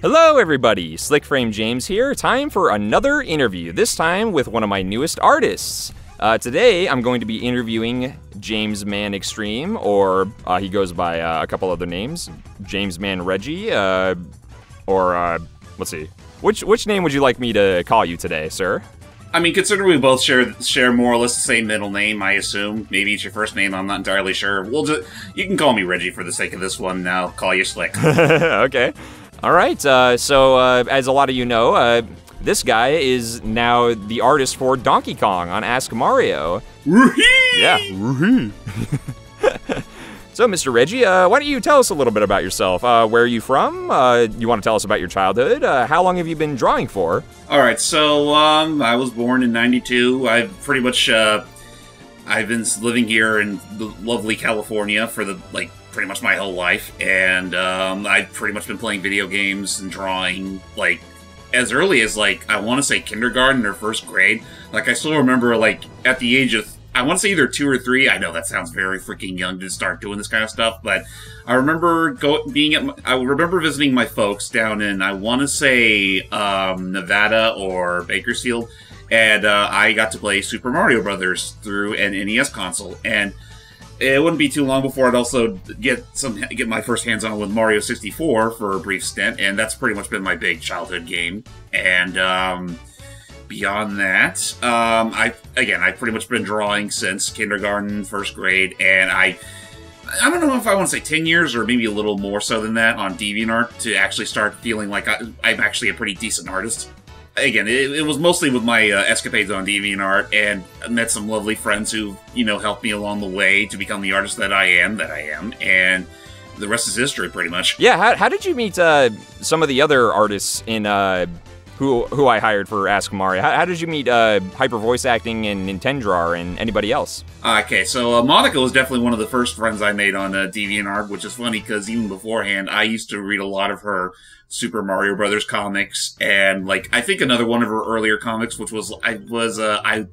Hello everybody, Slickframe James here. Time for another interview, this time with one of my newest artists. Today I'm going to be interviewing James Man Extreme, or he goes by a couple other names, James Man Reggie, let's see. Which name would you like me to call you today, sir? I mean, considering we both share more or less the same middle name, I assume. Maybe it's your first name, I'm not entirely sure. You can call me Reggie for the sake of this one, I'll call you Slick. Okay. Alright, so as a lot of you know, this guy is now the artist for Donkey Kong on Ask Mario. Woohee! Yeah, woohee! So, Mr. Reggie, why don't you tell us a little bit about yourself? Where are you from? You want to tell us about your childhood? How long have you been drawing for? Alright, so, I was born in '92. I've pretty much, I've been living here in the lovely California for pretty much my whole life, and, I've pretty much been playing video games and drawing, as early as, I want to say kindergarten or first grade. I still remember, at the age of, I want to say either 2 or 3. I know that sounds very freaking young to start doing this kind of stuff, but I remember I remember visiting my folks down in, I want to say, Nevada or Bakersfield, and I got to play Super Mario Brothers through an NES console, and it wouldn't be too long before I'd also get my first hands on with Mario 64 for a brief stint, and that's pretty much been my big childhood game. And beyond that, I've pretty much been drawing since kindergarten, first grade, and I don't know if I want to say 10 years or maybe a little more so than that on DeviantArt to actually start feeling like I'm actually a pretty decent artist. Again, it was mostly with my escapades on DeviantArt, and I met some lovely friends who, helped me along the way to become the artist that I am, and the rest is history, pretty much. Yeah, how did you meet some of the other artists in who I hired for Ask Mario? How did you meet Hyper Voice Acting and Nintendrar and anybody else? Okay, so Monica was definitely one of the first friends I made on DeviantArt, which is funny because even beforehand, I used to read a lot of her Super Mario Brothers comics, and I think another one of her earlier comics, which was I'm trying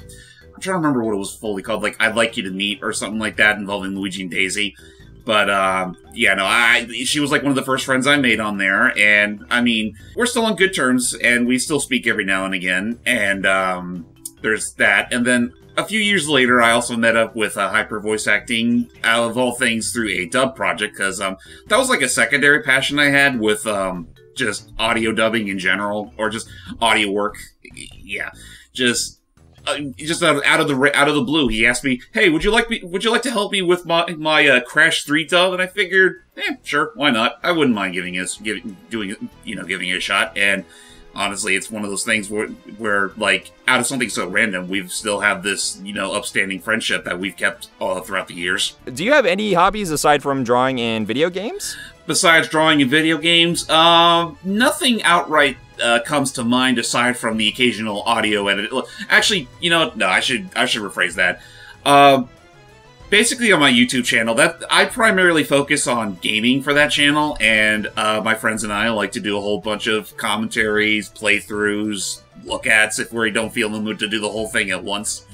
to remember what it was fully called, I'd Like You to Meet or something like that, involving Luigi and Daisy. But, she was one of the first friends I made on there, and, I mean, we're still on good terms, and we still speak every now and again, and, there's that. And then, a few years later, I also met up with Hyper Voice Acting, out of all things, through a dub project, because, that was a secondary passion I had with, just audio dubbing in general, or just audio work. Yeah. Just out of the blue, he asked me, "Hey, would you like to help me with my Crash 3 dub?" And I figured, sure, why not? I wouldn't mind giving it a shot. And honestly, it's one of those things where out of something so random, we've still have this upstanding friendship that we've kept all throughout the years. Do you have any hobbies aside from drawing and video games? Besides drawing and video games, nothing outright comes to mind aside from the occasional audio edit. Actually, no, I should rephrase that. Basically, on my YouTube channel, I primarily focus on gaming for that channel, and my friends and I like to do a whole bunch of commentaries, playthroughs, look-ats if we don't feel in the mood to do the whole thing at once.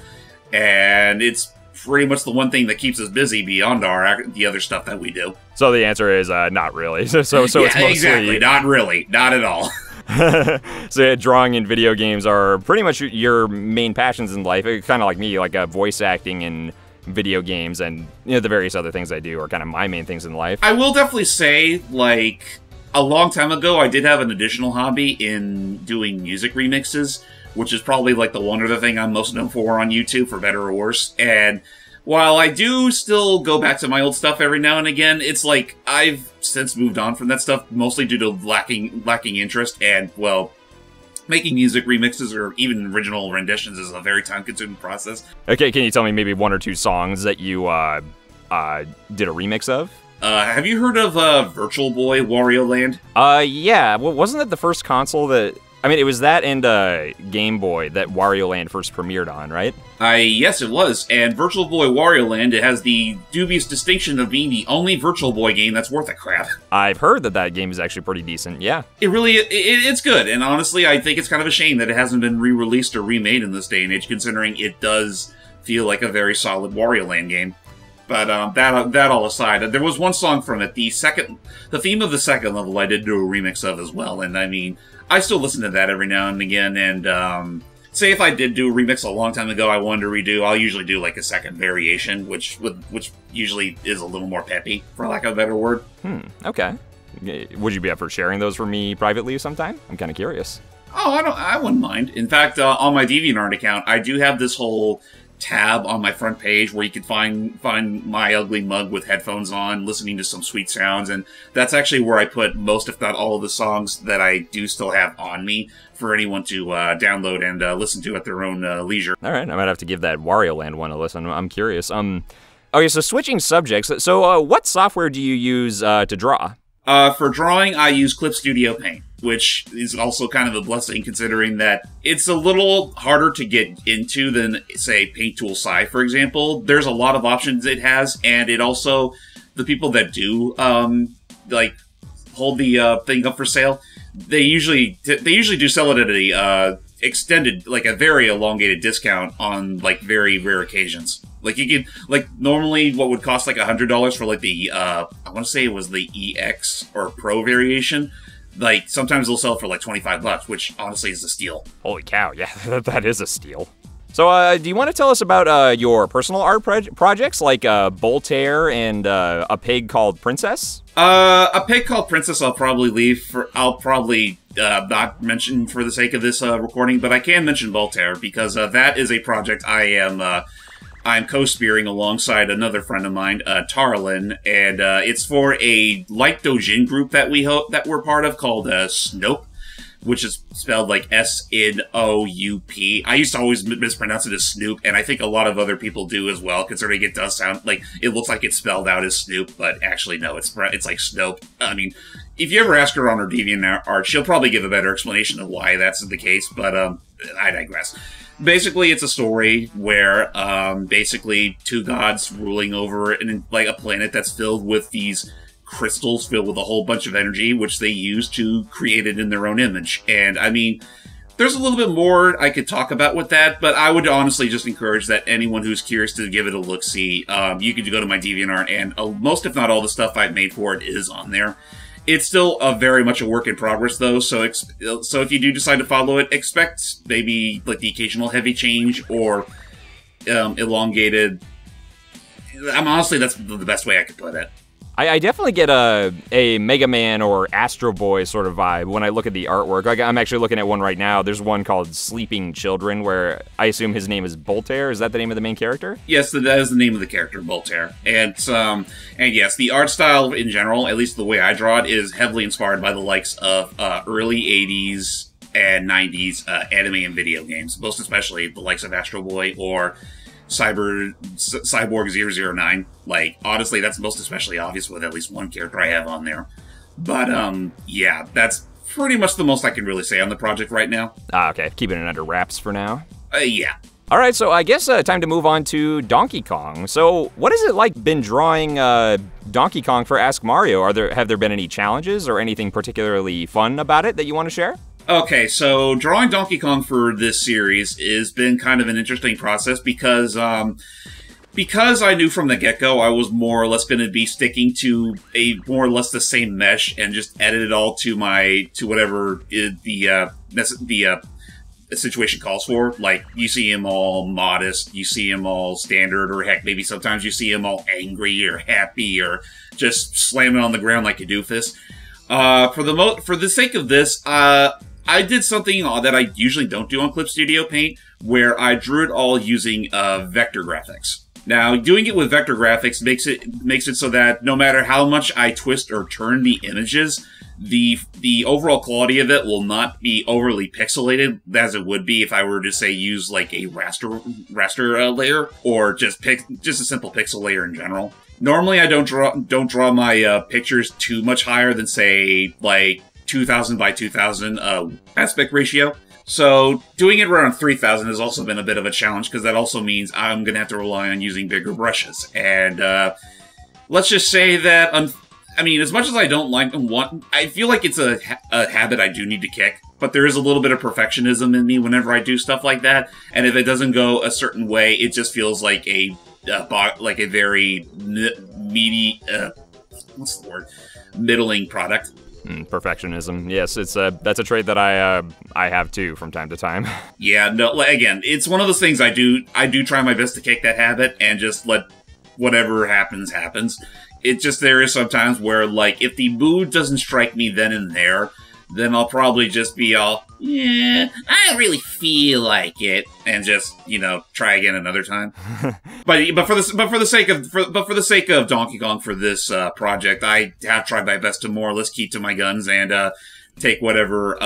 And it's pretty much the one thing that keeps us busy beyond the other stuff that we do. So the answer is not really. So yeah, it's mostly... exactly. Not really. Not at all. So yeah, drawing and video games are pretty much your main passions in life. Kind of like me, voice acting and video games, and the various other things I do are kind of my main things in life. I will definitely say, a long time ago, I did have an additional hobby in doing music remixes, which is probably the one other thing I'm most known for on YouTube, for better or worse. And while I do still go back to my old stuff every now and again, it's I've since moved on from that stuff, mostly due to lacking interest, and, well, making music remixes or even original renditions is a very time-consuming process. Okay, can you tell me maybe 1 or 2 songs that you did a remix of? Have you heard of Virtual Boy Wario Land? Yeah. Well, wasn't that the first console that... I mean, it was that and Game Boy that Wario Land first premiered on, right? Yes, it was. And Virtual Boy Wario Land, it has the dubious distinction of being the only Virtual Boy game that's worth a crap. I've heard that game is actually pretty decent, yeah. It's good, and honestly, I think it's kind of a shame that it hasn't been re-released or remade in this day and age, considering it does feel like a very solid Wario Land game. But that all aside, there was one song from it, the theme of the second level, I did do a remix of as well. And I mean, I still listen to that every now and again. And say if I did do a remix a long time ago, I wanted to redo, I'll usually do like a second variation, which usually is a little more peppy, for lack of a better word. Okay. Would you be up for sharing those for me privately sometime? I'm kind of curious. Oh, I wouldn't mind. In fact, on my DeviantArt account, I do have this whole tab on my front page where you can find my ugly mug with headphones on, listening to some sweet sounds, and that's actually where I put most, if not all, of the songs that I do still have on me for anyone to download and listen to at their own leisure. All right, I might have to give that Wario Land one a listen. I'm curious. Okay, so switching subjects. So, what software do you use to draw? For drawing, I use Clip Studio Paint, which is also kind of a blessing considering that it's a little harder to get into than, say, Paint Tool Sci, for example. There's a lot of options it has, and it also, the people that do, hold the thing up for sale, they usually do sell it at a extended, like a very elongated discount on, like, very rare occasions. Like, you can, like, normally what would cost, like, $100 for, like, the, I want to say it was the EX or Pro variation. Like, sometimes they'll sell it for, like, $25, which, honestly, is a steal. Holy cow, yeah, that is a steal. So, do you want to tell us about your personal art projects, like Voltaire and A Pig Called Princess? A Pig Called Princess I'll probably leave for, I'll probably not mention for the sake of this recording, but I can mention Voltaire, because that is a project I'm co-spearing alongside another friend of mine, Tarlin, and it's for a light doujin group that we're part of called Snope, which is spelled like S-N-O-U-P. I used to always mispronounce it as Snoop, and I think a lot of other people do as well, considering it does sound like, it looks like it's spelled out as Snoop, but actually no, it's like Snope. I mean, if you ever ask her on her DeviantArt, she'll probably give a better explanation of why that's the case, but I digress. Basically, it's a story where, basically, two gods ruling over a planet that's filled with these crystals filled with a whole bunch of energy, which they use to create it in their own image. And, I mean, there's a little bit more I could talk about with that, but I would honestly just encourage that anyone who's curious to give it a look-see, you can go to my DeviantArt, and most, if not all, the stuff I've made for it is on there. It's still very much a work in progress, though, so if you do decide to follow it, expect maybe, like, the occasional heavy change or elongated. Honestly, that's the best way I could put it. I definitely get a Mega Man or Astro Boy sort of vibe when I look at the artwork. Like, I'm actually looking at one right now. There's one called Sleeping Children, where I assume his name is Voltaire. Is that the name of the main character? Yes, that is the name of the character, Voltaire. And yes, the art style in general, at least the way I draw it, is heavily inspired by the likes of early 80s and 90s anime and video games, most especially the likes of Astro Boy or Cyborg 009. Like, honestly, that's most especially obvious with at least one character I have on there. But, yeah, that's pretty much the most I can really say on the project right now. Okay. Keeping it under wraps for now. Yeah. All right, so I guess time to move on to Donkey Kong. So, what has it like been drawing Donkey Kong for Ask Mario? Have there been any challenges or anything particularly fun about it that you want to share? Okay, so drawing Donkey Kong for this series has been kind of an interesting process because I knew from the get-go I was more or less going to be sticking to a more or less the same mesh and just edit it all to whatever the situation calls for. Like, you see him all modest, you see him all standard, or heck, maybe sometimes you see him all angry or happy or just slamming on the ground like a doofus. For the sake of this, I did something that I usually don't do on Clip Studio Paint, where I drew it all using vector graphics. Now, doing it with vector graphics makes it so that no matter how much I twist or turn the images, the overall quality of it will not be overly pixelated as it would be if I were to, say, use like a raster layer or just a simple pixel layer in general. Normally, I don't draw my pictures too much higher than, say, like 2000 by 2000 aspect ratio. So doing it around 3000 has also been a bit of a challenge, because that also means I'm going to have to rely on using bigger brushes. And let's just say that, I mean, as much as I don't like and want, I feel like it's a habit I do need to kick. But there is a little bit of perfectionism in me whenever I do stuff like that. And if it doesn't go a certain way, it just feels like a like a very meaty, what's the word? Middling product. Perfectionism. Yes, that's a trait that I have too from time to time. Yeah, no. Again, it's one of those things I do try my best to kick that habit and just let whatever happens happens. It just there is sometimes where like if the mood doesn't strike me then and there, then I'll probably just be all, yeah, I don't really feel like it, and just try again another time. but for the sake of Donkey Kong for this project, I have tried my best to more or less keep to my guns and take whatever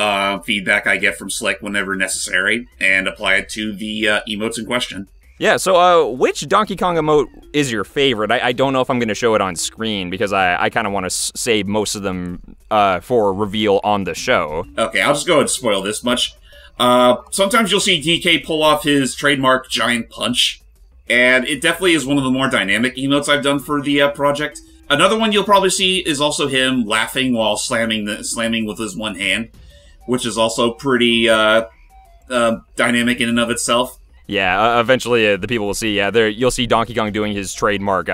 feedback I get from Slick whenever necessary and apply it to the emotes in question. Yeah, so which Donkey Kong emote is your favorite? I don't know if I'm going to show it on screen because I kind of want to save most of them for reveal on the show. Okay, I'll just go ahead and spoil this much. Sometimes you'll see DK pull off his trademark giant punch, and it definitely is one of the more dynamic emotes I've done for the project. Another one you'll probably see is also him laughing while slamming with his one hand, which is also pretty dynamic in and of itself. Yeah, eventually the people will see, you'll see Donkey Kong doing his trademark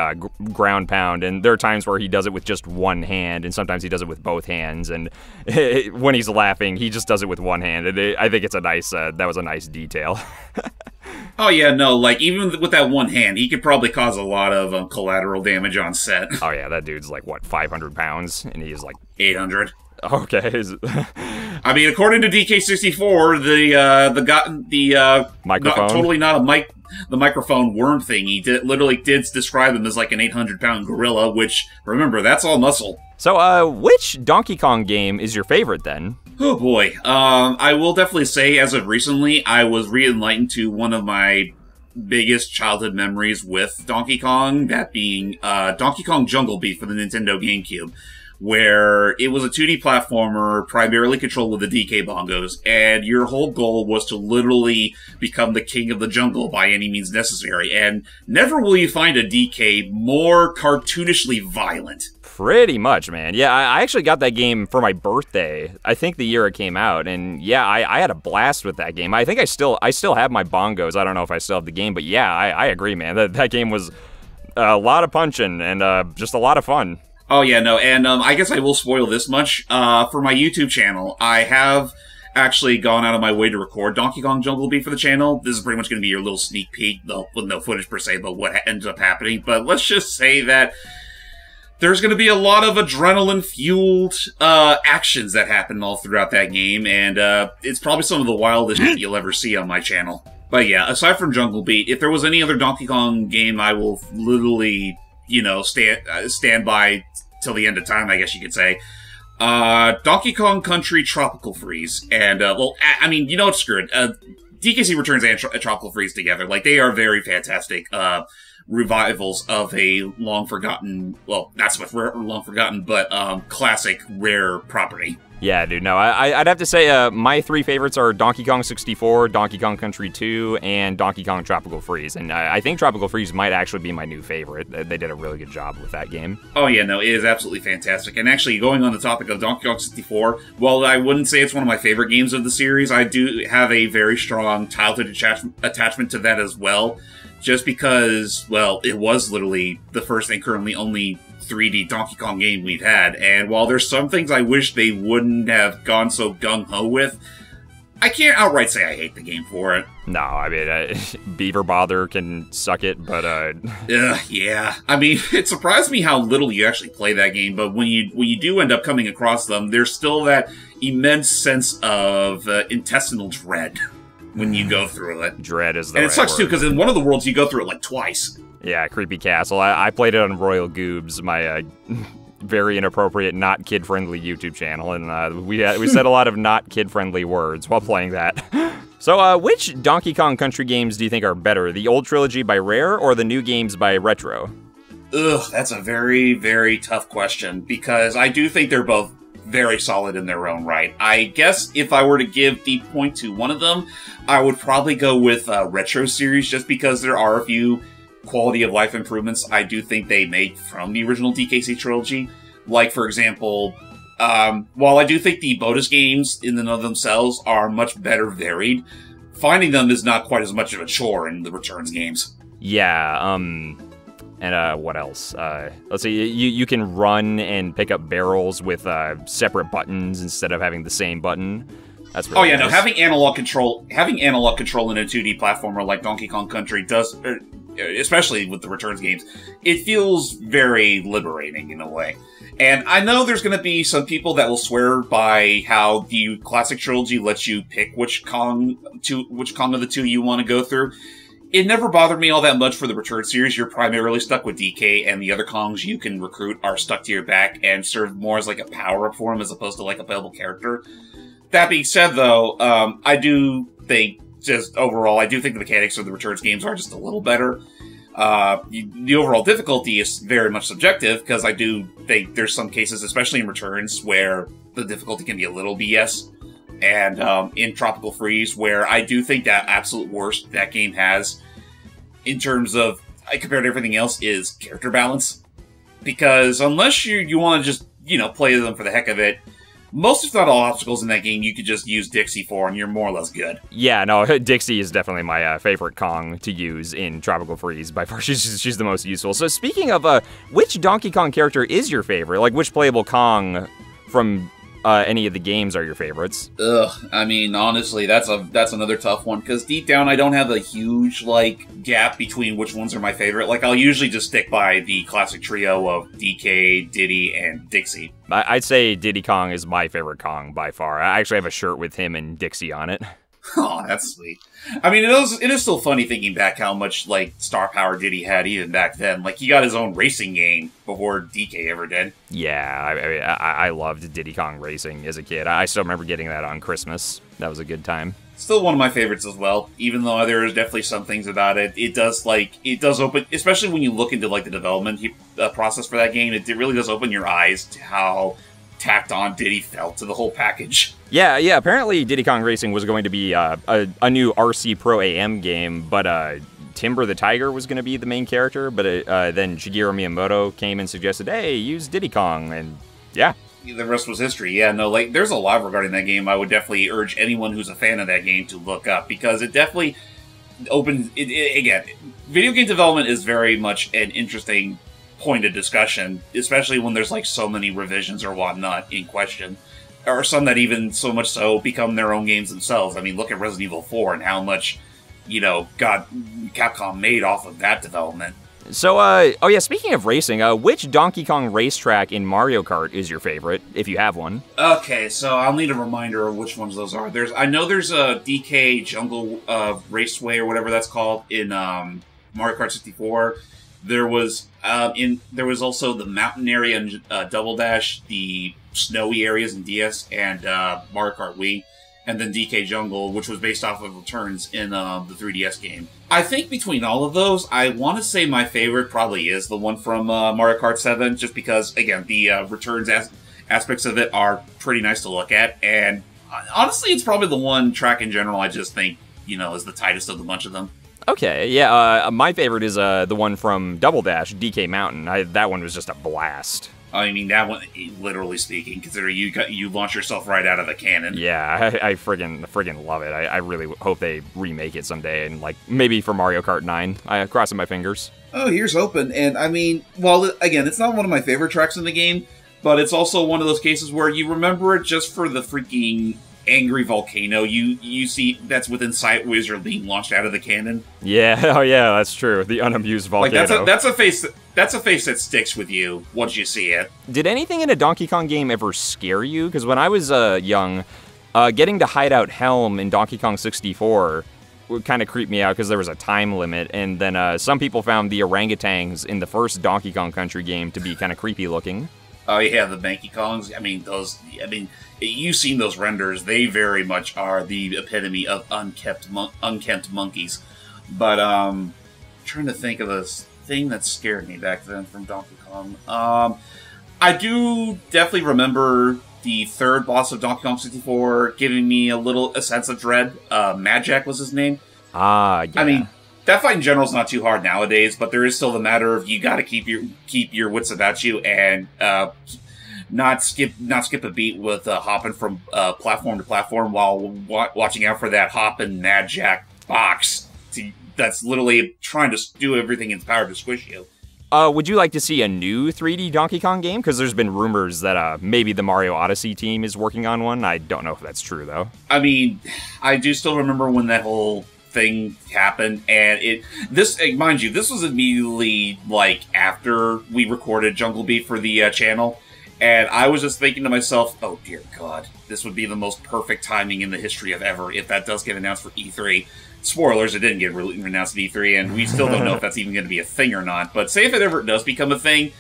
ground pound, and there are times where he does it with just one hand, and sometimes he does it with both hands, and when he's laughing, he just does it with one hand, and I think it's a nice, that was a nice detail. Oh yeah, no, like, even with that one hand, he could probably cause a lot of collateral damage on set. Oh yeah, that dude's like, what, 500 pounds, and he's like... 800. Okay. I mean, according to DK64, the microphone, totally not a mic. The microphone worm thing. He literally did describe him as like an 800-pound gorilla. Which, remember, that's all muscle. So, which Donkey Kong game is your favorite then? Oh boy. I will definitely say, as of recently, I was re-enlightened to one of my biggest childhood memories with Donkey Kong. That being Donkey Kong Jungle Beat for the Nintendo GameCube, where it was a 2D platformer primarily controlled with the DK bongos, and your whole goal was to literally become the king of the jungle by any means necessary, and never will you find a DK more cartoonishly violent. Pretty much, man. Yeah, I actually got that game for my birthday. I think the year it came out, and yeah, I had a blast with that game. I think I still have my bongos. I don't know if I still have the game, but yeah, I agree, man. That game was a lot of punching and just a lot of fun. Oh yeah, no, and I guess I will spoil this much. For my YouTube channel, I have actually gone out of my way to record Donkey Kong Jungle Beat for the channel. This is pretty much going to be your little sneak peek, though, with no footage per se, but what ends up happening. But let's just say that there's going to be a lot of adrenaline-fueled actions that happen all throughout that game, and it's probably some of the wildest shit you'll ever see on my channel. But yeah, aside from Jungle Beat, if there was any other Donkey Kong game, I will literally... stand by till the end of time, I guess you could say. Donkey Kong Country Tropical Freeze. And, I mean, it's screwed. DKC Returns and Tropical Freeze together. Like, they are very fantastic, revivals of a long-forgotten, well, not so much long-forgotten, but, classic, rare property. Yeah, dude, no, I'd have to say my three favorites are Donkey Kong 64, Donkey Kong Country 2, and Donkey Kong Tropical Freeze. And I think Tropical Freeze might actually be my new favorite. They did a really good job with that game. Oh yeah, no, it is absolutely fantastic. And actually, going on the topic of Donkey Kong 64, while I wouldn't say it's one of my favorite games of the series, I do have a very strong childhood attachment to that as well. Just because, well, it was literally the first and currently only 3D Donkey Kong game we've had, and while there's some things I wish they wouldn't have gone so gung-ho with, I can't outright say I hate the game for it. No, I mean, Beaver Bother can suck it, but yeah. I mean, it surprised me how little you actually play that game, but when you do end up coming across them, there's still that immense sense of intestinal dread when you go through it. Dread is the And right it sucks word. too, because in one of the worlds you go through it like twice. Yeah, Creepy Castle. I played it on Royal Goobs, my very inappropriate, not kid-friendly YouTube channel, and we said a lot of not kid-friendly words while playing that. So, which Donkey Kong Country games do you think are better, the old trilogy by Rare or the new games by Retro? Ugh, that's a very, very tough question, because I do think they're both very solid in their own right. I guess if I were to give the point to one of them, I would probably go with Retro series, just because there are a few quality of life improvements I do think they made from the original DKC trilogy. Like, for example, while I do think the bonus games in and of themselves are much better varied, finding them is not quite as much of a chore in the Returns games. Yeah, and what else? Let's see, you can run and pick up barrels with separate buttons instead of having the same button. That's really nice. No, having analog control in a 2D platformer like Donkey Kong Country does, especially with the Returns games, it feels very liberating in a way. And I know there's going to be some people that will swear by how the classic trilogy lets you pick which Kong of the two you want to go through. It never bothered me all that much for the Return series. You're primarily stuck with DK, and the other Kongs you can recruit are stuck to your back and serve more as like a power-up for him as opposed to like a playable character. That being said, though, I do think, just overall, I do think the mechanics of the Returns games are just a little better. The overall difficulty is very much subjective, because I do think there's some cases, especially in Returns, where the difficulty can be a little BS. And in Tropical Freeze, where I do think that absolute worst that game has, in terms of, compared to everything else, is character balance. Because unless you want to just, play them for the heck of it, most, if not all, obstacles in that game you could just use Dixie for, and you're more or less good. Yeah, no, Dixie is definitely my favorite Kong to use in Tropical Freeze. By far, she's the most useful. So speaking of, which Donkey Kong character is your favorite? Like, which playable Kong from any of the games are your favorites? I mean, honestly, that's another tough one, because deep down I don't have a huge, gap between which ones are my favorite. I'll usually just stick by the classic trio of DK, Diddy, and Dixie. I'd say Diddy Kong is my favorite Kong by far. I actually have a shirt with him and Dixie on it. Oh, that's sweet. I mean, it is still funny thinking back how much, star power Diddy had even back then. He got his own racing game before DK ever did. Yeah, I loved Diddy Kong Racing as a kid. I still remember getting that on Christmas. That was a good time. Still one of my favorites as well, even though there is definitely some things about it. It does open, especially when you look into, the development process for that game, it really does open your eyes to how tacked on Diddy felt to the whole package. Yeah, apparently Diddy Kong Racing was going to be a new RC Pro AM game, but Timber the Tiger was going to be the main character, but then Shigeru Miyamoto came and suggested, hey, use Diddy Kong, and yeah. The rest was history. Yeah, no, there's a lot regarding that game I would definitely urge anyone who's a fan of that game to look up, because it definitely opens, again, video game development is very much an interesting point of discussion, especially when there's so many revisions or whatnot in question, or some that even so much so become their own games themselves. I mean, look at Resident Evil 4 and how much, Capcom made off of that development. So, speaking of racing, which Donkey Kong racetrack in Mario Kart is your favorite, if you have one? Okay, so I'll need a reminder of which ones those are. I know there's a DK Jungle Raceway or whatever that's called in Mario Kart 64. There was also the mountain area in Double Dash, the snowy areas in DS, and Mario Kart Wii, and then DK Jungle, which was based off of Returns in the 3DS game. I think between all of those, I want to say my favorite probably is the one from Mario Kart 7, just because, again, the Returns aspects of it are pretty nice to look at, and honestly, it's probably the one track in general I just think, is the tightest of the bunch of them. Okay, yeah, my favorite is the one from Double Dash, DK Mountain. That one was just a blast. I mean, that one, literally speaking, consider you launch yourself right out of a cannon. Yeah, I friggin' love it. I really hope they remake it someday, and maybe for Mario Kart 9. I'm crossing my fingers. Oh, here's hoping. And I mean, well, again, it's not one of my favorite tracks in the game, but it's also one of those cases where you remember it just for the freaking angry volcano you see that's within sight as you're being launched out of the cannon. Yeah, oh yeah, that's true. The unamused volcano. That's a face that sticks with you once you see it. Did anything in a Donkey Kong game ever scare you? Because when I was young, getting to Hideout Helm in Donkey Kong 64 would kind of creep me out because there was a time limit, and then some people found the orangutans in the first Donkey Kong Country game to be kind of creepy looking. Oh yeah, the Banky Kongs. You've seen those renders. They very much are the epitome of unkempt monkeys. But trying to think of a thing that scared me back then from Donkey Kong. I do definitely remember the third boss of Donkey Kong 64 giving me a sense of dread. Mad Jack was his name. Ah, yeah. I mean, that fight in general is not too hard nowadays, but there is still the matter of you got to keep your wits about you and not skip a beat with hopping from platform to platform while watching out for that hopping Mad Jack box that's literally trying to do everything in its power to squish you. Would you like to see a new 3D Donkey Kong game? Because there's been rumors that maybe the Mario Odyssey team is working on one. I don't know if that's true, though. I mean, I do still remember when that whole thing happened, and mind you, this was immediately, like, after we recorded Jungle Beat for the channel, and I was just thinking to myself, oh dear God, this would be the most perfect timing in the history of ever if that does get announced for E3. Spoilers, it didn't get announced at E3, and we still don't know if that's even going to be a thing or not. But say if it ever does become a thing,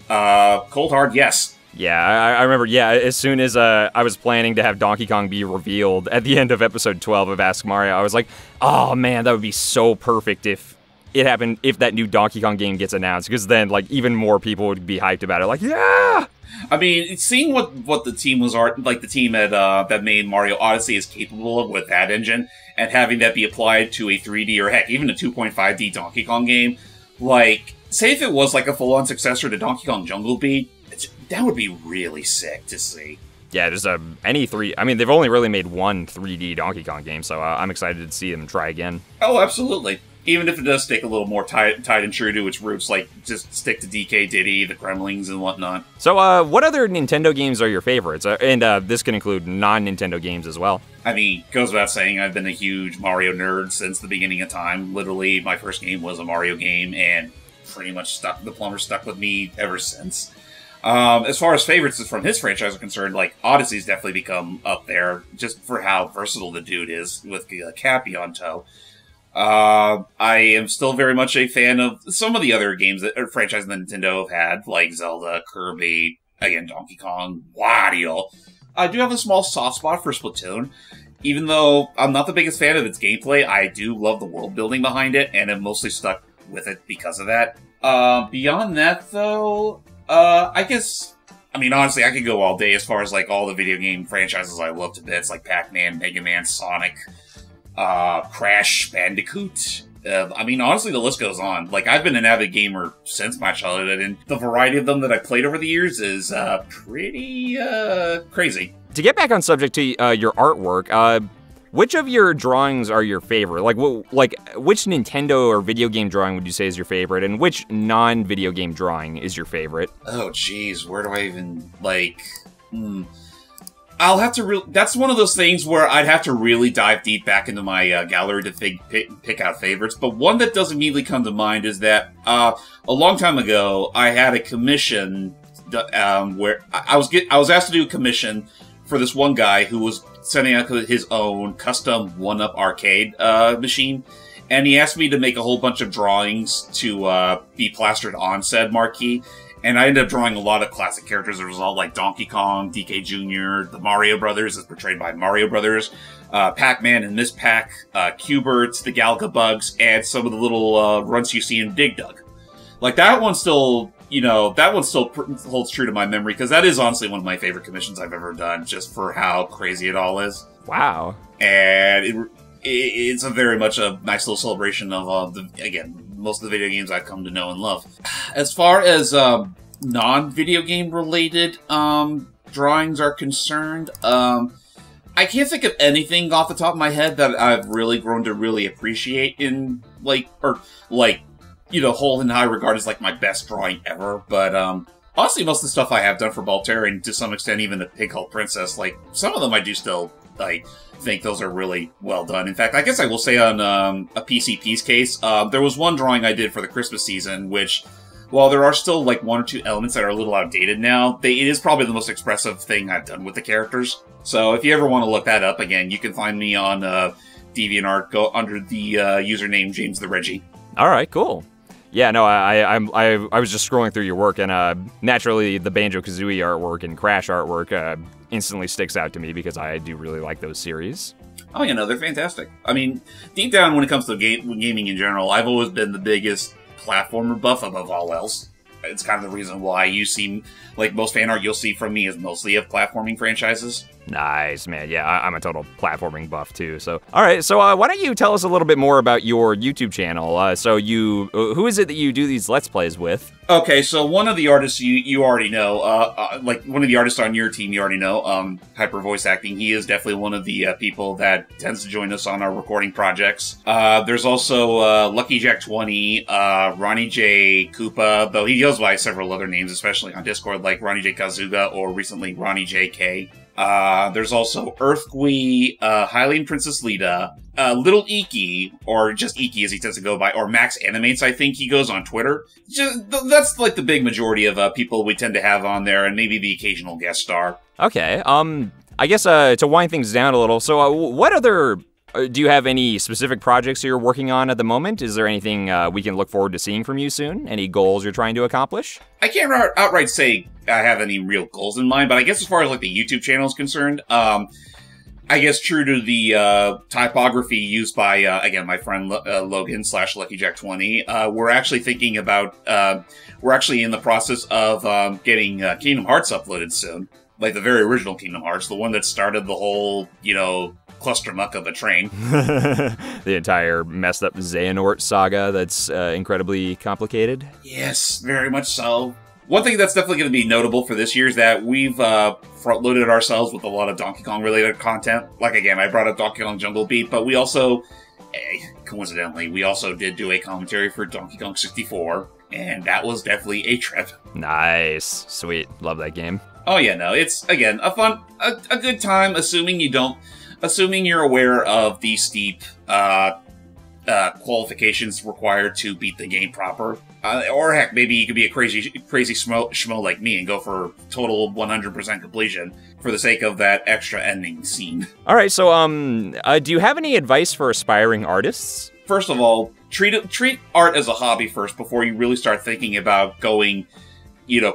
cold hard, yes. Yeah, I remember, as soon as I was planning to have Donkey Kong be revealed at the end of episode 12 of Ask Mario, I was like, oh man, that would be so perfect if it happened, if that new Donkey Kong game gets announced, because then, like, even more people would be hyped about it, like, yeah! I mean, seeing what the team was the team at that made Mario Odyssey is capable of with that engine, and having that be applied to a 3D or heck, even a 2.5D Donkey Kong game, like, say if it was like a full-on successor to Donkey Kong Jungle Beat, that would be really sick to see. Yeah, there's I mean, they've only really made one 3D Donkey Kong game, so I'm excited to see them try again. Oh, absolutely. Even if it does stick a little more tied and true to its roots, like just stick to DK Diddy, the Gremlings, and whatnot. So, what other Nintendo games are your favorites? And this can include non-Nintendo games as well. I mean, goes without saying, I've been a huge Mario nerd since the beginning of time. Literally, my first game was a Mario game, and pretty much the plumber stuck with me ever since. As far as favorites from his franchise are concerned, like, Odyssey's definitely become up there, just for how versatile the dude is with Cappy on tow. I am still very much a fan of some of the other games that franchises that Nintendo have had, like Zelda, Kirby, again, Donkey Kong, Wario. I do have a small soft spot for Splatoon. Even though I'm not the biggest fan of its gameplay, I do love the world building behind it, and I'm mostly stuck with it because of that. Beyond that, though, I guess, I mean, honestly, I could go all day as far as, like, all the video game franchises I love to bits, like Pac-Man, Mega Man, Sonic, Crash, Bandicoot. I mean, honestly, the list goes on. Like, I've been an avid gamer since my childhood, and the variety of them that I've played over the years is, pretty, crazy. To get back on subject to your artwork, which of your drawings are your favorite? Like, which Nintendo or video game drawing would you say is your favorite, and which non-video game drawing is your favorite? Oh, geez, where do I even, like, I'll have to that's one of those things where I'd have to really dive deep back into my gallery to pick out favorites, but one that does immediately come to mind is that a long time ago, I had a commission where I was asked to do a commission for this one guy who was sending out his own custom 1-Up arcade machine, and he asked me to make a whole bunch of drawings to be plastered on said marquee. And I ended up drawing a lot of classic characters as a result, like Donkey Kong, DK Jr., the Mario Brothers, as portrayed by Mario Brothers, Pac-Man and Miss Pac, Q*berts, the Galaga Bugs, and some of the little runts you see in Dig Dug. Like, that one still, holds true to my memory, because that is honestly one of my favorite commissions I've ever done, just for how crazy it all is. Wow. And it's a very much a nice little celebration of, again, most of the video games I've come to know and love. As far as non-video game related drawings are concerned, I can't think of anything off the top of my head that I've really grown to really appreciate in, hold in high regard as, like, my best drawing ever. But, honestly, most of the stuff I have done for Baltair, and to some extent even the Pig Hull Princess, like, some of them I do still, like, think those are really well done. In fact, I guess I will say on a PCP's case, there was one drawing I did for the Christmas season, which, while there are still, like, one or two elements that are a little outdated now, it is probably the most expressive thing I've done with the characters. So if you ever want to look that up, again, you can find me on DeviantArt, go under the username James the Reggie. All right, cool. Yeah, no, I was just scrolling through your work, and naturally the Banjo-Kazooie artwork and Crash artwork instantly sticks out to me because I do really like those series. Oh, yeah, no, they're fantastic. I mean, deep down when it comes to gaming in general, I've always been the biggest platformer buff above all else. It's kind of the reason why you see, like, most fan art you'll see from me is mostly of platforming franchises. Nice, man. Yeah, I'm a total platforming buff too. So, all right. So, why don't you tell us a little bit more about your YouTube channel? Who is it that you do these Let's Plays with? Okay, so one of the artists you already know, like one of the artists on your team you already know, Hyper Voice Acting. He is definitely one of the people that tends to join us on our recording projects. There's also Lucky Jack 20, Ronnie J Koopa, though he goes by several other names, especially on Discord, like Ronnie J Kazuga or recently Ronnie JK. There's also Earthquee, Hylian Princess Lita, Little Iki, or just Iki as he tends to go by, or Max Animates, I think he goes on Twitter. That's like the big majority of people we tend to have on there, and maybe the occasional guest star. Okay, I guess to wind things down a little, so what other... do you have any specific projects you're working on at the moment? Is there anything we can look forward to seeing from you soon? Any goals you're trying to accomplish? I can't outright say I have any real goals in mind, but I guess as far as like the YouTube channel is concerned, I guess true to the typography used by, again, my friend Logan / LuckyJack20, we're actually thinking about, we're actually in the process of getting Kingdom Hearts uploaded soon. Like the very original Kingdom Hearts, the one that started the whole, cluster muck of a train. The entire messed up Xehanort saga that's incredibly complicated. Yes, very much so. One thing that's definitely going to be notable for this year is that we've front-loaded ourselves with a lot of Donkey Kong-related content. Like, again, I brought up Donkey Kong Jungle Beat, but we also, coincidentally, we also did do a commentary for Donkey Kong 64, and that was definitely a trip. Nice. Sweet. Love that game. Oh, yeah, no, it's, again, a good time, assuming you're aware of the steep qualifications required to beat the game proper. Or heck, maybe you could be a crazy schmo like me and go for total 100% completion for the sake of that extra ending scene. All right, so do you have any advice for aspiring artists? First of all, treat art as a hobby first before you really start thinking about going,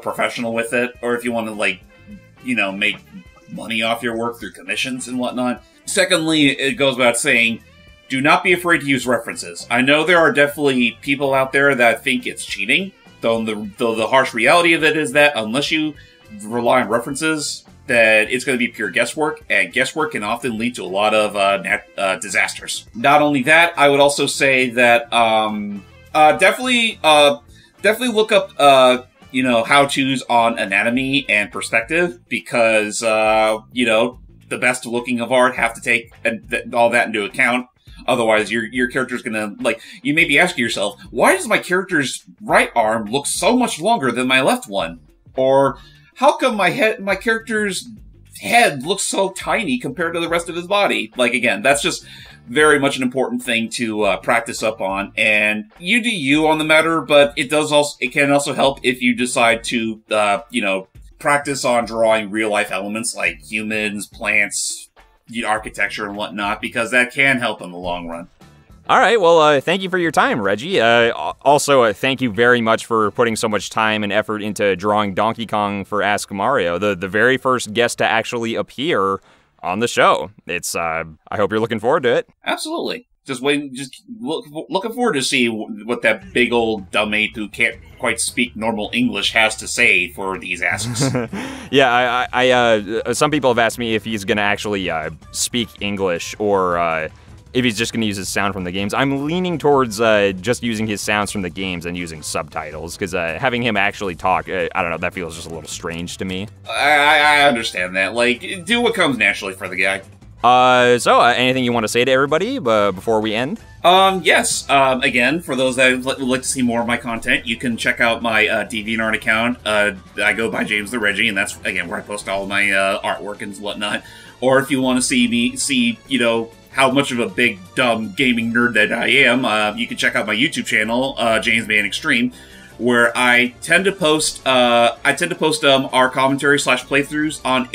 professional with it, or if you want to make money off your work through commissions and whatnot. Secondly, it goes without saying, do not be afraid to use references. I know there are definitely people out there that think it's cheating, though the harsh reality of it is that unless you rely on references, that it's going to be pure guesswork, and guesswork can often lead to a lot of disasters. Not only that, I would also say that definitely look up how-tos on anatomy and perspective, because the best looking of art have to take all that into account. Otherwise, your character's gonna, you may be asking yourself, why does my character's right arm look so much longer than my left one? Or, how come my character's head looks so tiny compared to the rest of his body? Again, that's just very much an important thing to practice up on. And you do you on the matter, but it can also help if you decide to, practice on drawing real-life elements like humans, plants, architecture and whatnot, because that can help in the long run. All right, well, thank you for your time, Reggie. Also, thank you very much for putting so much time and effort into drawing Donkey Kong for Ask Mario, the very first guest to actually appear on the show. It's, I hope you're looking forward to it. Absolutely. Looking forward to see what that big old dumb ape who can't quite speak normal English has to say for these asks. Yeah, I some people have asked me if he's going to actually speak English or if he's just going to use his sound from the games. I'm leaning towards just using his sounds from the games and using subtitles, because having him actually talk, I don't know, that feels just a little strange to me. I understand that. Do what comes naturally for the guy. So anything you want to say to everybody before we end? Yes. Again, for those that would like to see more of my content, you can check out my DeviantArt account. I go by James the Reggie, and that's, again, where I post all of my artwork and whatnot. Or if you want to see how much of a big, dumb gaming nerd that I am, you can check out my YouTube channel, James Man Extreme, where I tend to post our commentary / playthroughs on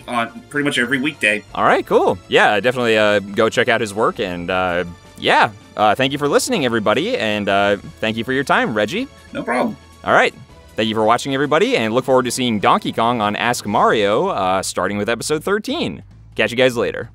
on pretty much every weekday. All right, cool. Yeah, definitely go check out his work, and thank you for listening, everybody, and thank you for your time, Reggie. No problem. All right. Thank you for watching, everybody, and look forward to seeing Donkey Kong on Ask Mario, starting with episode 13. Catch you guys later.